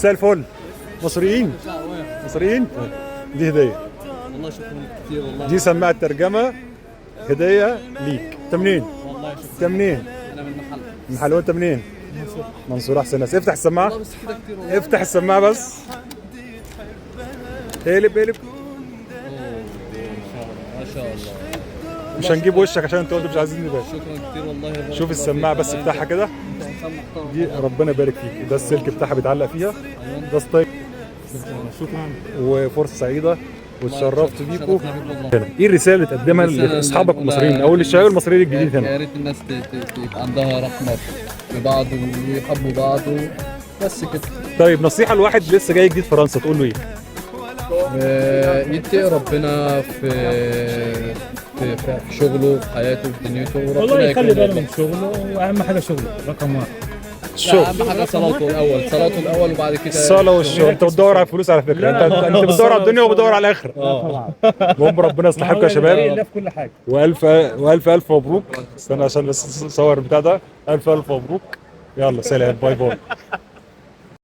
مساء الفل. مصريين مصريين. دي هديه والله شكرا كثير والله. دي سماعه ترجمه هديه ليك. انت منين؟ والله شكرا. انت منين؟ انا من محل. محل. وانت منين؟ منصور. احسن ناس. افتح السماعه. والله بس كذا كثير والله. افتح السماعه بس. اقلب اقلب. ما شاء الله. مش هنجيب وشك عشان انت قلت مش عايزين نبان. شكرا كثير والله. بارك شوف الله السماعه فيك. بس الله افتحها كده. انت انسان محترم. دي ربنا يبارك فيك. ده السلك بتاعها بيتعلق فيها. ده ستايل. شكرا. وفرصه سعيده واتشرفت بيكم. شرفنا بيك والله. ايه الرساله اللي تقدمها لاصحابك المصريين او للشباب المصريين الجديد يا هنا؟ ريت الناس يبقى عندها رحمه ببعض ويحبوا بعض بس كده. طيب نصيحه لواحد لسه جاي جديد فرنسا تقول له ايه؟ يتقي ربنا في شغله، في حياته، في دنيته، وربنا والله يخلي باله يكرمه. من شغله، واهم حاجه شغله رقم واحد. الشغل. لا، اهم حاجه صلاته الاول، صلاته الاول وبعد كده الصلاه والشغل. انت بتدور على الفلوس على فكره. لا، انت بتدور على الدنيا وبتدور على الاخره. طبعا. المهم ربنا يصلحكم يا شباب. الله في كل حاجه. والف مبروك. استنى عشان بس اصور البتاع ده. الف مبروك. يلا سلام. باي باي.